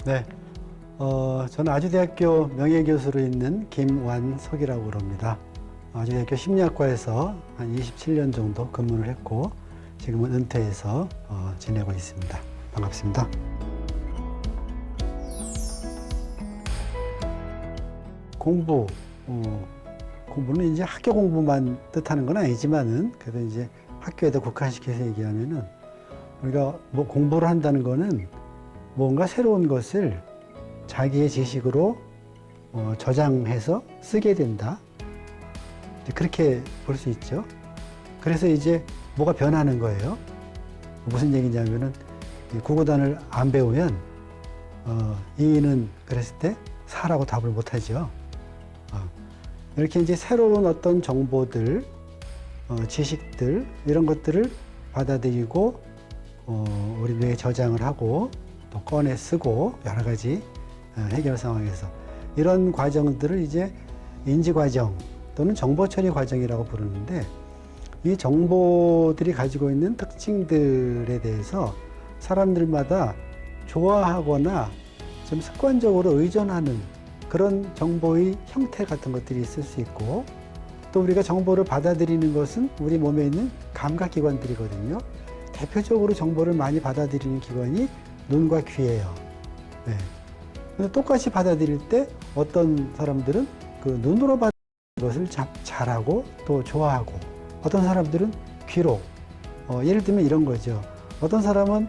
네, 저는 아주대학교 명예교수로 있는 김완석이라고 합니다. 아주대학교 심리학과에서 한 27년 정도 근무를 했고 지금은 은퇴해서 지내고 있습니다. 반갑습니다. 공부는 이제 학교 공부만 뜻하는 건 아니지만은 그래도 이제 학교에다 국한시켜서 얘기하면은 우리가 뭐 공부를 한다는 거는 뭔가 새로운 것을 자기의 지식으로 저장해서 쓰게 된다. 그렇게 볼 수 있죠. 그래서 이제 뭐가 변하는 거예요. 무슨 얘기냐면은 국어단을 안 배우면 이는 그랬을 때 4라고 답을 못 하죠. 이렇게 이제 새로운 어떤 정보들, 지식들 이런 것들을 받아들이고 우리 뇌에 저장을 하고 또 꺼내 쓰고 여러 가지 해결 상황에서 이런 과정들을 이제 인지 과정 또는 정보 처리 과정이라고 부르는데 이 정보들이 가지고 있는 특징들에 대해서 사람들마다 좋아하거나 좀 습관적으로 의존하는 그런 정보의 형태 같은 것들이 있을 수 있고 또 우리가 정보를 받아들이는 것은 우리 몸에 있는 감각기관들이거든요. 대표적으로 정보를 많이 받아들이는 기관이 눈과 귀예요. 네. 근데 똑같이 받아들일 때 어떤 사람들은 그 눈으로 받는 것을 잘하고 또 좋아하고 어떤 사람들은 귀로 예를 들면 이런 거죠. 어떤 사람은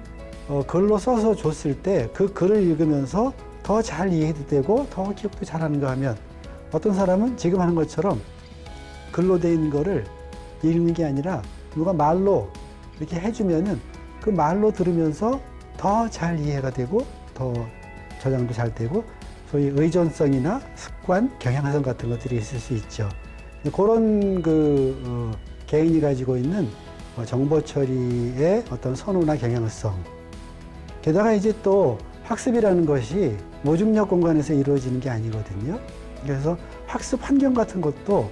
글로 써서 줬을 때 그 글을 읽으면서 더 잘 이해도 되고 더 기억도 잘하는가 하면 어떤 사람은 지금 하는 것처럼 글로 돼 있는 거를 읽는 게 아니라 누가 말로 이렇게 해주면은 그 말로 들으면서 더 잘 이해가 되고 더 저장도 잘 되고 소위 의존성이나 습관, 경향성 같은 것들이 있을 수 있죠. 그런 개인이 가지고 있는 정보 처리의 어떤 선호나 경향성. 게다가 이제 또 학습이라는 것이 무중력 공간에서 이루어지는 게 아니거든요. 그래서 학습 환경 같은 것도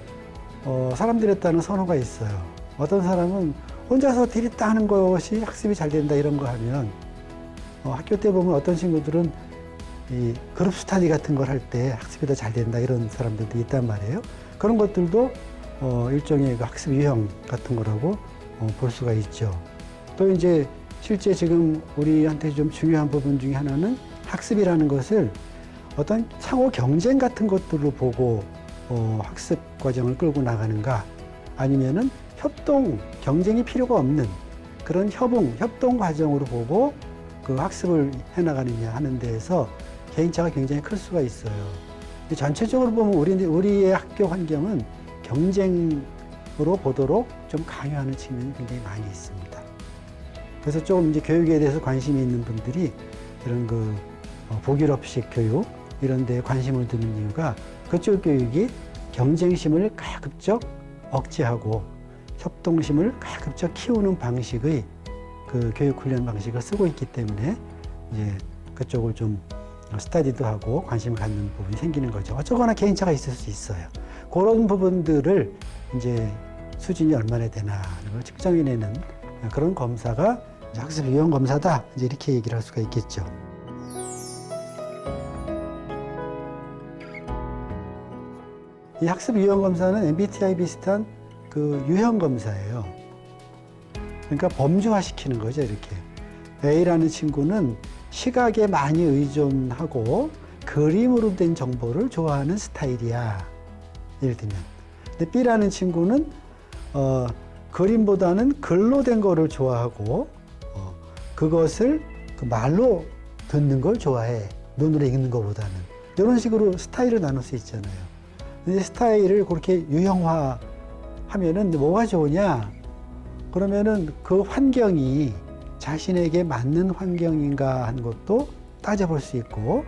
사람들에 따른 선호가 있어요. 어떤 사람은 혼자서 디리다 하는 것이 학습이 잘 된다 이런 거 하면 학교 때 보면 어떤 친구들은 이 그룹 스터디 같은 걸 할 때 학습이 더 잘 된다 이런 사람들도 있단 말이에요. 그런 것들도 일종의 그 학습 유형 같은 거라고 볼 수가 있죠. 또 이제 실제 지금 우리한테 좀 중요한 부분 중에 하나는 학습이라는 것을 어떤 상호 경쟁 같은 것들로 보고 학습 과정을 끌고 나가는가 아니면은 협동, 경쟁이 필요가 없는 그런 협동 과정으로 보고 그 학습을 해나가느냐 하는 데에서 개인차가 굉장히 클 수가 있어요. 전체적으로 보면 우리의 학교 환경은 경쟁으로 보도록 좀 강요하는 측면이 굉장히 많이 있습니다. 그래서 조금 이제 교육에 대해서 관심이 있는 분들이 이런 북유럽식 교육 이런 데에 관심을 두는 이유가 그쪽 교육이 경쟁심을 가급적 억제하고 협동심을 가급적 키우는 방식의 그 교육 훈련 방식을 쓰고 있기 때문에 이제 그쪽을 좀 스터디도 하고 관심을 갖는 부분이 생기는 거죠. 어쩌거나 개인차가 있을 수 있어요. 그런 부분들을 이제 수준이 얼마나 되나 걸 측정해내는 그런 검사가 학습 유형 검사다 이제 이렇게 얘기를 할 수가 있겠죠. 이 학습 유형 검사는 MBTI 비슷한 그 유형 검사예요. 그러니까 범주화시키는 거죠, 이렇게. A라는 친구는 시각에 많이 의존하고 그림으로 된 정보를 좋아하는 스타일이야. 예를 들면. 근데 B라는 친구는 그림보다는 글로 된 거를 좋아하고 그것을 그 말로 듣는 걸 좋아해. 눈으로 읽는 것보다는. 이런 식으로 스타일을 나눌 수 있잖아요. 근데 스타일을 그렇게 유형화 하면은 뭐가 좋으냐? 그러면은 그 환경이 자신에게 맞는 환경인가 하는 것도 따져볼 수 있고,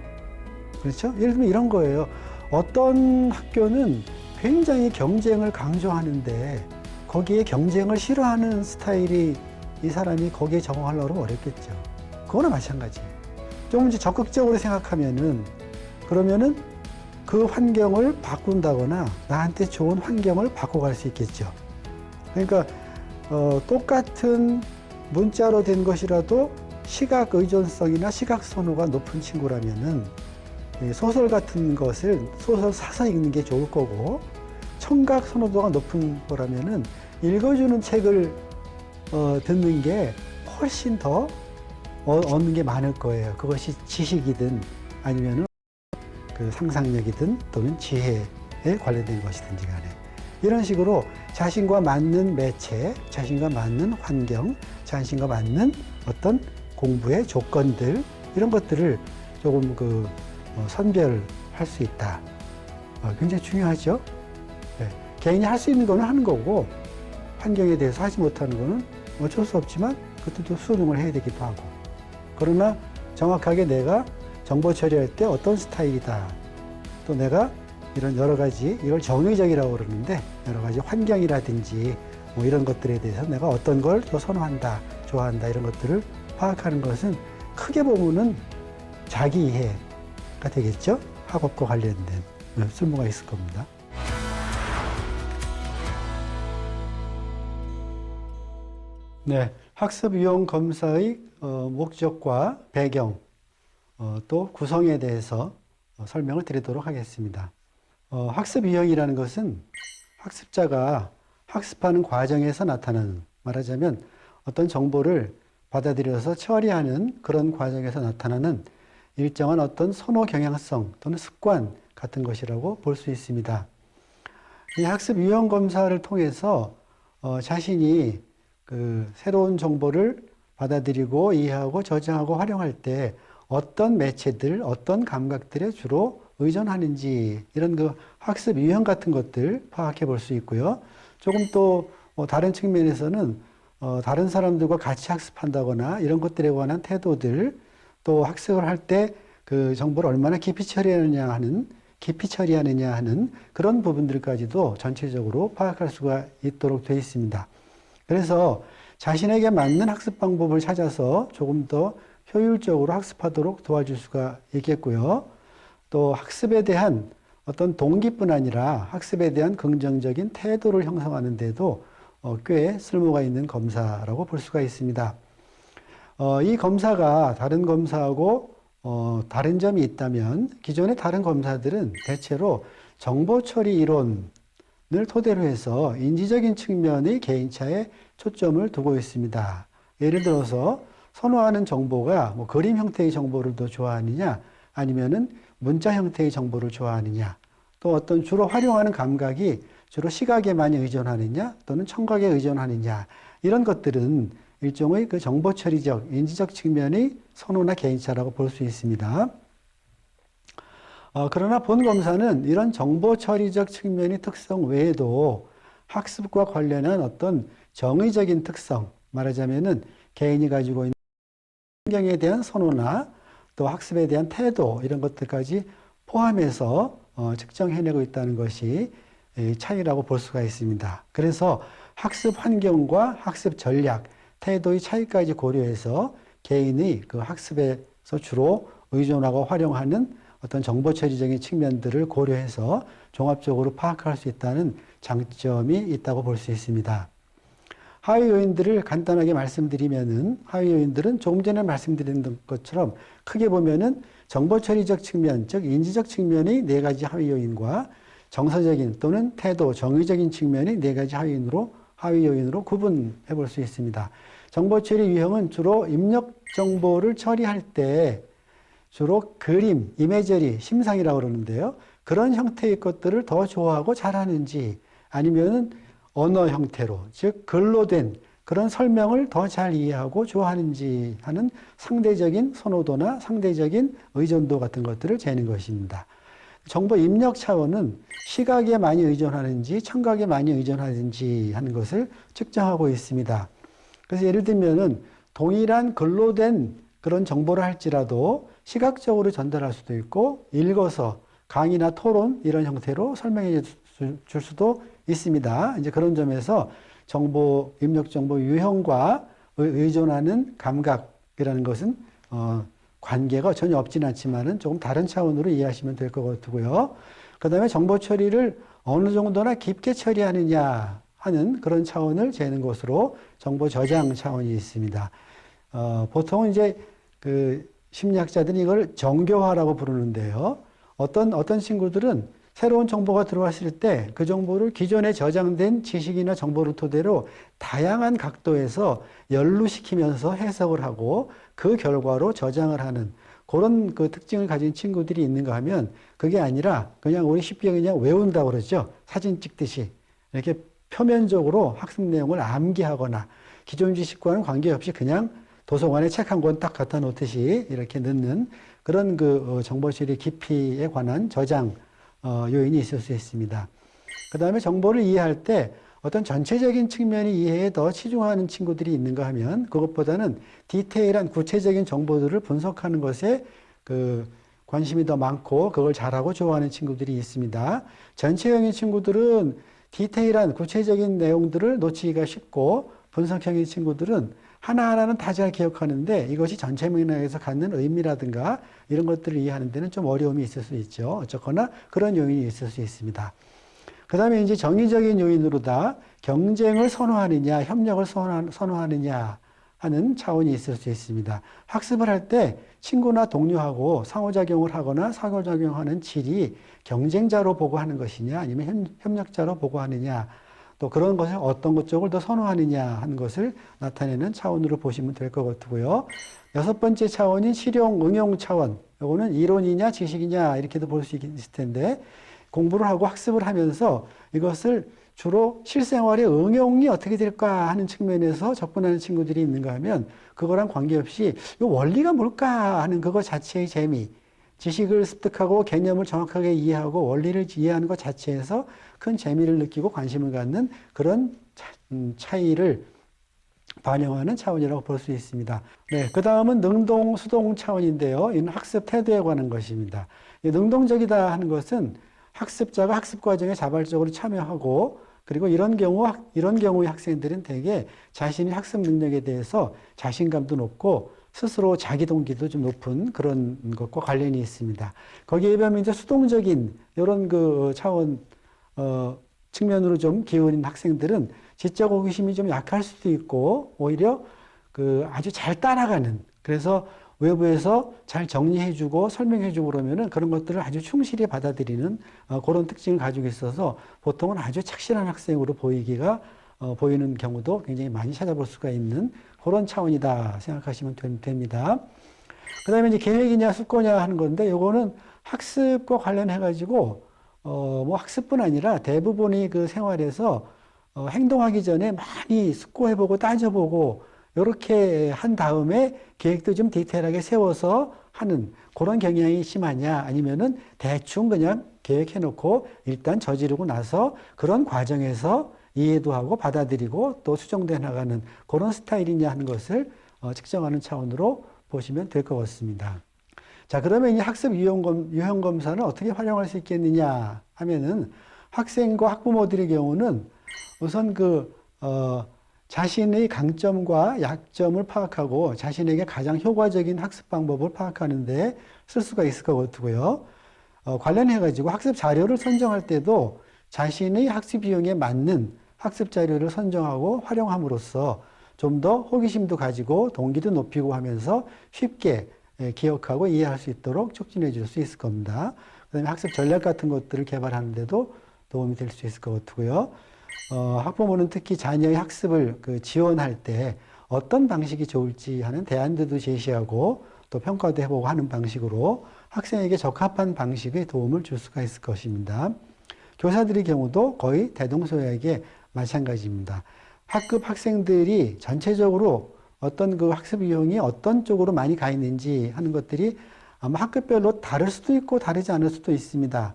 그렇죠? 예를 들면 이런 거예요. 어떤 학교는 굉장히 경쟁을 강조하는데 거기에 경쟁을 싫어하는 스타일이 이 사람이 거기에 적응하려고 어렵겠죠. 그거나 마찬가지예요. 좀 이제 적극적으로 생각하면은 그러면은 그 환경을 바꾼다거나 나한테 좋은 환경을 바꿔갈 수 있겠죠. 그러니까 똑같은 문자로 된 것이라도 시각 의존성이나 시각 선호가 높은 친구라면은 소설 같은 것을 소설 사서 읽는 게 좋을 거고, 청각 선호도가 높은 거라면은 읽어주는 책을 듣는 게 훨씬 더 얻는 게 많을 거예요. 그것이 지식이든 아니면은 그 상상력이든 또는 지혜에 관련된 것이든지 간에. 이런 식으로 자신과 맞는 매체, 자신과 맞는 환경, 자신과 맞는 어떤 공부의 조건들, 이런 것들을 조금 선별할 수 있다. 굉장히 중요하죠. 네. 개인이 할 수 있는 거는 하는 거고, 환경에 대해서 하지 못하는 거는 어쩔 수 없지만 그것도 수능을 해야 되기도 하고. 그러나 정확하게 내가 정보 처리할 때 어떤 스타일이다. 또 내가 이런 여러 가지, 이걸 정의적이라고 그러는데, 여러 가지 환경이라든지 뭐 이런 것들에 대해서 내가 어떤 걸 더 선호한다, 좋아한다, 이런 것들을 파악하는 것은 크게 보면은 자기 이해가 되겠죠? 학업과 관련된 쓸모가 있을 겁니다. 네, 학습 유형 검사의 목적과 배경, 또 구성에 대해서 설명을 드리도록 하겠습니다. 학습 유형이라는 것은 학습자가 학습하는 과정에서 나타나는, 말하자면 어떤 정보를 받아들여서 처리하는 그런 과정에서 나타나는 일정한 어떤 선호 경향성 또는 습관 같은 것이라고 볼 수 있습니다. 이 학습 유형 검사를 통해서 자신이 그 새로운 정보를 받아들이고 이해하고 저장하고 활용할 때 어떤 매체들, 어떤 감각들에 주로 의존하는지, 이런 그 학습 유형 같은 것들 파악해 볼 수 있고요. 조금 또 다른 측면에서는 다른 사람들과 같이 학습한다거나 이런 것들에 관한 태도들, 또 학습을 할 때 그 정보를 얼마나 깊이 처리하느냐 하는 그런 부분들까지도 전체적으로 파악할 수가 있도록 되어 있습니다. 그래서 자신에게 맞는 학습 방법을 찾아서 조금 더 효율적으로 학습하도록 도와줄 수가 있겠고요. 또 학습에 대한 어떤 동기뿐 아니라 학습에 대한 긍정적인 태도를 형성하는 데도 꽤 쓸모가 있는 검사라고 볼 수가 있습니다. 이 검사가 다른 검사하고 다른 점이 있다면, 기존의 다른 검사들은 대체로 정보 처리 이론을 토대로 해서 인지적인 측면의 개인차에 초점을 두고 있습니다. 예를 들어서 선호하는 정보가 뭐 그림 형태의 정보를 더 좋아하느냐, 아니면은 문자 형태의 정보를 좋아하느냐, 또 어떤 주로 활용하는 감각이 주로 시각에 많이 의존하느냐 또는 청각에 의존하느냐, 이런 것들은 일종의 그 정보 처리적, 인지적 측면의 선호나 개인차라고 볼 수 있습니다. 그러나 본 검사는 이런 정보 처리적 측면의 특성 외에도 학습과 관련한 어떤 정의적인 특성, 말하자면은 개인이 가지고 있는 환경에 대한 선호나 또 학습에 대한 태도, 이런 것들까지 포함해서 측정해내고 있다는 것이 차이라고 볼 수가 있습니다. 그래서 학습 환경과 학습 전략, 태도의 차이까지 고려해서 개인의 그 학습에서 주로 의존하고 활용하는 어떤 정보 처리적인 측면들을 고려해서 종합적으로 파악할 수 있다는 장점이 있다고 볼 수 있습니다. 하위 요인들을 간단하게 말씀드리면은, 하위 요인들은 조금 전에 말씀드린 것처럼 크게 보면은 정보 처리적 측면, 즉 인지적 측면의 네 가지 하위 요인과 정서적인 또는 태도, 정의적인 측면의 네 가지 하위 요인으로 구분해 볼 수 있습니다. 정보 처리 유형은 주로 입력 정보를 처리할 때 주로 그림, 이미저리, 심상이라고 그러는데요. 그런 형태의 것들을 더 좋아하고 잘하는지, 아니면은 언어 형태로, 즉 글로 된 그런 설명을 더 잘 이해하고 좋아하는지 하는 상대적인 선호도나 상대적인 의존도 같은 것들을 재는 것입니다. 정보 입력 차원은 시각에 많이 의존하는지 청각에 많이 의존하는지 하는 것을 측정하고 있습니다. 그래서 예를 들면은 동일한 글로 된 그런 정보를 할지라도 시각적으로 전달할 수도 있고, 읽어서 강의나 토론 이런 형태로 설명해 줄 수도 있습니다. 이제 그런 점에서 정보, 입력 정보 유형과 의존하는 감각이라는 것은 관계가 전혀 없지는 않지만은 조금 다른 차원으로 이해하시면 될 것 같고요. 그 다음에 정보 처리를 어느 정도나 깊게 처리하느냐 하는 그런 차원을 재는 것으로 정보 저장 차원이 있습니다. 보통은 이제 그 심리학자들이 이걸 정교화라고 부르는데요. 어떤 친구들은 새로운 정보가 들어왔을 때 그 정보를 기존에 저장된 지식이나 정보를 토대로 다양한 각도에서 연루시키면서 해석을 하고 그 결과로 저장을 하는 그런 그 특징을 가진 친구들이 있는가 하면 그게 아니라 그냥 우리 쉽게 그냥 외운다고 그러죠. 사진 찍듯이 이렇게 표면적으로 학습 내용을 암기하거나 기존 지식과는 관계없이 그냥 도서관에 책 한 권 딱 갖다 놓듯이 이렇게 넣는 그런 그 정보 처리 깊이에 관한 저장 요인이 있을 수 있습니다. 그 다음에 정보를 이해할 때 어떤 전체적인 측면의 이해에 더 치중하는 친구들이 있는가 하면 그것보다는 디테일한 구체적인 정보들을 분석하는 것에 그 관심이 더 많고 그걸 잘하고 좋아하는 친구들이 있습니다. 전체형의 친구들은 디테일한 구체적인 내용들을 놓치기가 쉽고 분석형의 친구들은 하나하나는 다 잘 기억하는데 이것이 전체 맥락에서 갖는 의미라든가 이런 것들을 이해하는 데는 좀 어려움이 있을 수 있죠. 어쨌거나 그런 요인이 있을 수 있습니다. 그 다음에 이제 정의적인 요인으로다 경쟁을 선호하느냐, 협력을 선호하느냐 하는 차원이 있을 수 있습니다. 학습을 할 때 친구나 동료하고 상호작용을 하거나 상호작용하는 질이 경쟁자로 보고 하는 것이냐, 아니면 협력자로 보고 하느냐, 또 그런 것을 어떤 것 쪽을 더 선호하느냐 하는 것을 나타내는 차원으로 보시면 될 것 같고요. 여섯 번째 차원인 실용, 응용 차원. 이거는 이론이냐 지식이냐 이렇게도 볼 수 있을 텐데 공부를 하고 학습을 하면서 이것을 주로 실생활의 응용이 어떻게 될까 하는 측면에서 접근하는 친구들이 있는가 하면 그거랑 관계없이 이 원리가 뭘까 하는 그거 자체의 재미, 지식을 습득하고 개념을 정확하게 이해하고 원리를 이해하는 것 자체에서 큰 재미를 느끼고 관심을 갖는 그런 차이를 반영하는 차원이라고 볼 수 있습니다. 네, 그 다음은 능동, 수동 차원인데요. 이는 학습 태도에 관한 것입니다. 능동적이다 하는 것은 학습자가 학습 과정에 자발적으로 참여하고 그리고 이런 경우의 학생들은 대개 자신의 학습 능력에 대해서 자신감도 높고 스스로 자기 동기도 좀 높은 그런 것과 관련이 있습니다. 거기에 비하면 이제 수동적인 이런 그 차원 측면으로 좀 기울인 학생들은 지적 호기심이 좀 약할 수도 있고 오히려 그 아주 잘 따라가는 그래서 외부에서 잘 정리해주고 설명해주고 그러면은 그런 것들을 아주 충실히 받아들이는 그런 특징을 가지고 있어서 보통은 아주 착실한 학생으로 보이는 경우도 굉장히 많이 찾아볼 수가 있는 그런 차원이다 생각하시면 됩니다. 그 다음에 이제 계획이냐 숙고냐 하는 건데 요거는 학습과 관련해 가지고 뭐 학습뿐 아니라 대부분의 그 생활에서 행동하기 전에 많이 숙고해보고 따져보고 이렇게 한 다음에 계획도 좀 디테일하게 세워서 하는 그런 경향이 심하냐 아니면은 대충 그냥 계획해놓고 일단 저지르고 나서 그런 과정에서 이해도 하고 받아들이고 또 수정돼 나가는 그런 스타일이냐 하는 것을 측정하는 차원으로 보시면 될 것 같습니다. 자, 그러면 이 학습 유형 검사는 어떻게 활용할 수 있겠느냐 하면은 학생과 학부모들의 경우는 우선 자신의 강점과 약점을 파악하고 자신에게 가장 효과적인 학습 방법을 파악하는데 쓸 수가 있을 것 같고요. 관련해가지고 학습 자료를 선정할 때도 자신의 학습 유형에 맞는 학습 자료를 선정하고 활용함으로써 좀 더 호기심도 가지고 동기도 높이고 하면서 쉽게 기억하고 이해할 수 있도록 촉진해 줄 수 있을 겁니다. 그 다음에 학습 전략 같은 것들을 개발하는 데도 도움이 될 수 있을 것 같고요. 학부모는 특히 자녀의 학습을 지원할 때 어떤 방식이 좋을지 하는 대안들도 제시하고 또 평가도 해보고 하는 방식으로 학생에게 적합한 방식의 도움을 줄 수가 있을 것입니다. 교사들의 경우도 거의 대동소이하게 마찬가지입니다. 학급 학생들이 전체적으로 어떤 그 학습 유형이 어떤 쪽으로 많이 가 있는지 하는 것들이 아마 학급별로 다를 수도 있고 다르지 않을 수도 있습니다.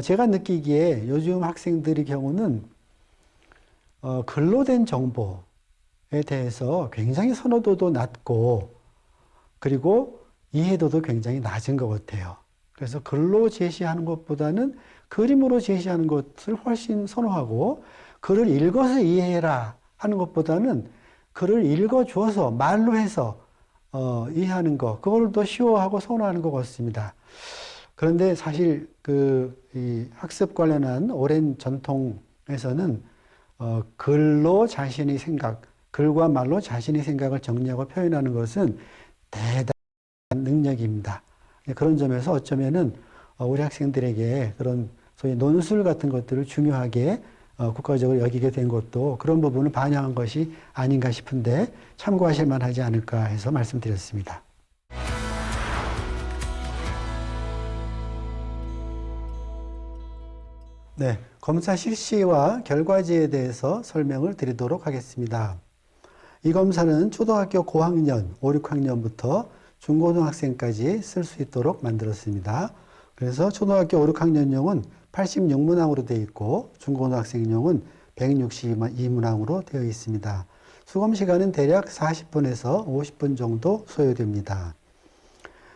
제가 느끼기에 요즘 학생들의 경우는 글로 된 정보에 대해서 굉장히 선호도도 낮고 그리고 이해도도 굉장히 낮은 것 같아요. 그래서 글로 제시하는 것보다는 그림으로 제시하는 것을 훨씬 선호하고 글을 읽어서 이해해라 하는 것보다는 글을 읽어주어서 말로 해서 이해하는 것, 그걸 더 쉬워하고 선호하는 것 같습니다. 그런데 사실 이 학습 관련한 오랜 전통에서는 글로 자신의 생각, 글과 말로 자신의 생각을 정리하고 표현하는 것은 대단한 능력입니다. 그런 점에서 어쩌면은 우리 학생들에게 그런 소위 논술 같은 것들을 중요하게 국가적으로 여기게 된 것도 그런 부분을 반영한 것이 아닌가 싶은데 참고하실 만하지 않을까 해서 말씀드렸습니다. 네, 검사 실시와 결과지에 대해서 설명을 드리도록 하겠습니다. 이 검사는 초등학교 고학년, 5, 6학년부터 중고등학생까지 쓸 수 있도록 만들었습니다. 그래서 초등학교 5, 6학년용은 86문항으로 되어 있고 중고등학생용은 162문항으로 되어 있습니다. 수검 시간은 대략 40분에서 50분 정도 소요됩니다.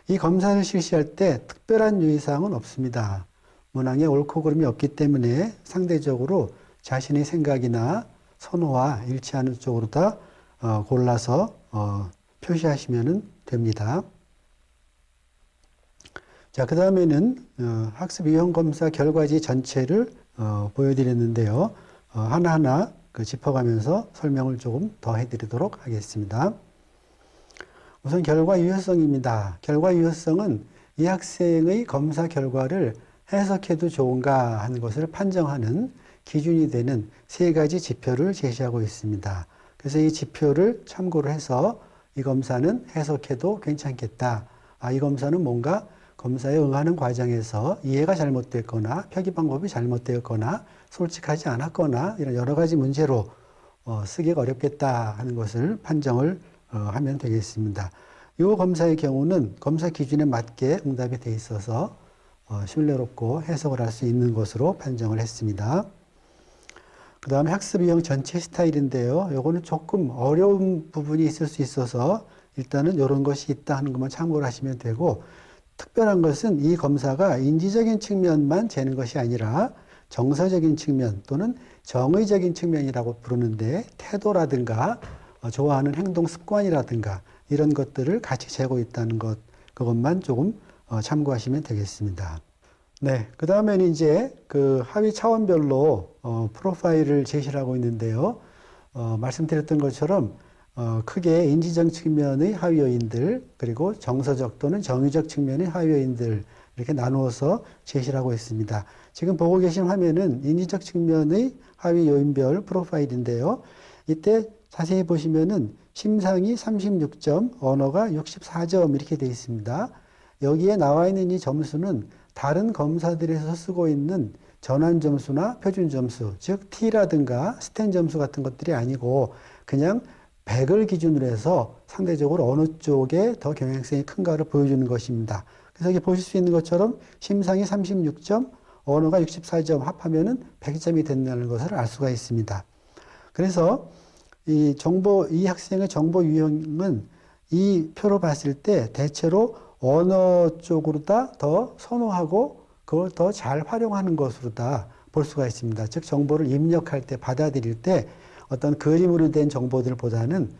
이 검사를 실시할 때 특별한 유의사항은 없습니다. 문항에 옳고 그름이 없기 때문에 상대적으로 자신의 생각이나 선호와 일치하는 쪽으로 다 골라서 표시하시면 됩니다. 자, 그 다음에는 학습 유형 검사 결과지 전체를 보여드렸는데요. 하나하나 짚어가면서 설명을 조금 더 해드리도록 하겠습니다. 우선 결과 유효성입니다. 결과 유효성은 이 학생의 검사 결과를 해석해도 좋은가 하는 것을 판정하는 기준이 되는 세 가지 지표를 제시하고 있습니다. 그래서 이 지표를 참고로 해서 이 검사는 해석해도 괜찮겠다. 이 검사는 뭔가 검사에 응하는 과정에서 이해가 잘못됐거나 표기 방법이 잘못되었거나 솔직하지 않았거나 이런 여러 가지 문제로 쓰기가 어렵겠다 하는 것을 판정을 하면 되겠습니다. 이 검사의 경우는 검사 기준에 맞게 응답이 돼 있어서 신뢰롭고 해석을 할 수 있는 것으로 판정을 했습니다. 그 다음에 학습 유형 전체 스타일인데요. 요거는 조금 어려운 부분이 있을 수 있어서 일단은 이런 것이 있다 하는 것만 참고를 하시면 되고, 특별한 것은 이 검사가 인지적인 측면만 재는 것이 아니라 정서적인 측면 또는 정의적인 측면이라고 부르는데 태도라든가 좋아하는 행동 습관이라든가 이런 것들을 같이 재고 있다는 것, 그것만 조금 참고하시면 되겠습니다. 네, 그 다음에는 이제 그 하위 차원별로 프로파일을 제시를 하고 있는데요. 말씀드렸던 것처럼 크게 인지적 측면의 하위 요인들, 그리고 정서적 또는 정의적 측면의 하위 요인들 이렇게 나누어서 제시를 하고 있습니다. 지금 보고 계신 화면은 인지적 측면의 하위 요인별 프로파일인데요. 이때 자세히 보시면은 심상이 36점, 언어가 64점 이렇게 되어 있습니다. 여기에 나와 있는 이 점수는 다른 검사들에서 쓰고 있는 전환 점수나 표준 점수, 즉 T라든가 스탠 점수 같은 것들이 아니고 그냥 100을 기준으로 해서 상대적으로 어느 쪽에 더 경향성이 큰가를 보여주는 것입니다. 그래서 여기 보실 수 있는 것처럼 심상이 36점, 언어가 64점 합하면은 100점이 된다는 것을 알 수가 있습니다. 그래서 이 학생의 정보 유형은 이 표로 봤을 때 대체로 언어 쪽으로 더 선호하고 그걸 더 잘 활용하는 것으로 다 볼 수가 있습니다. 즉 정보를 입력할 때, 받아들일 때 어떤 그림으로 된 정보들보다는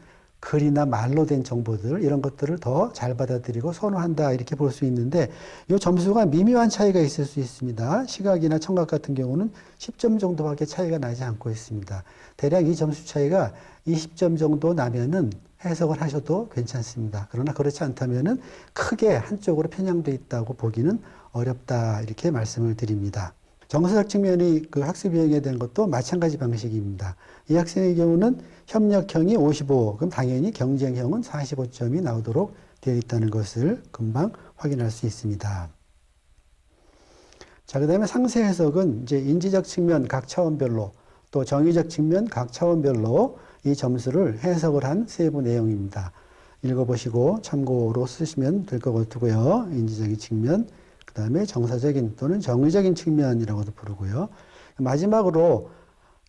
글이나 말로 된 정보들 이런 것들을 더 잘 받아들이고 선호한다 이렇게 볼 수 있는데, 이 점수가 미묘한 차이가 있을 수 있습니다. 시각이나 청각 같은 경우는 10점 정도밖에 차이가 나지 않고 있습니다. 대략 이 점수 차이가 20점 정도 나면은 해석을 하셔도 괜찮습니다. 그러나 그렇지 않다면은 크게 한쪽으로 편향되어 있다고 보기는 어렵다 이렇게 말씀을 드립니다. 정서적 측면의 그 학습 유형에 대한 것도 마찬가지 방식입니다. 이 학생의 경우는 협력형이 55, 그럼 당연히 경쟁형은 45점이 나오도록 되어 있다는 것을 금방 확인할 수 있습니다. 자, 그 다음에 상세 해석은 이제 인지적 측면 각 차원별로 또 정의적 측면 각 차원별로 이 점수를 해석을 한 세부 내용입니다. 읽어보시고 참고로 쓰시면 될 것 같고요. 인지적인 측면, 그 다음에 정서적인 또는 정의적인 측면이라고도 부르고요. 마지막으로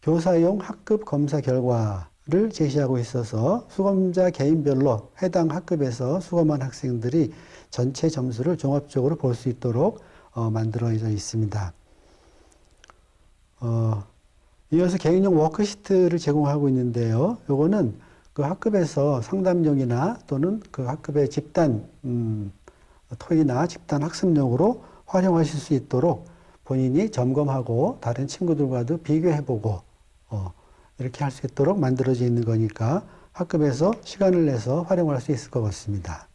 교사용 학급 검사 결과를 제시하고 있어서 수검자 개인별로 해당 학급에서 수검한 학생들이 전체 점수를 종합적으로 볼 수 있도록 만들어져 있습니다. 이어서 개인용 워크시트를 제공하고 있는데요. 요거는 그 학급에서 상담용이나 또는 그 학급의 집단 토의나 집단 학습용으로 활용하실 수 있도록 본인이 점검하고 다른 친구들과도 비교해보고 이렇게 할 수 있도록 만들어져 있는 거니까 학급에서 시간을 내서 활용할 수 있을 것 같습니다.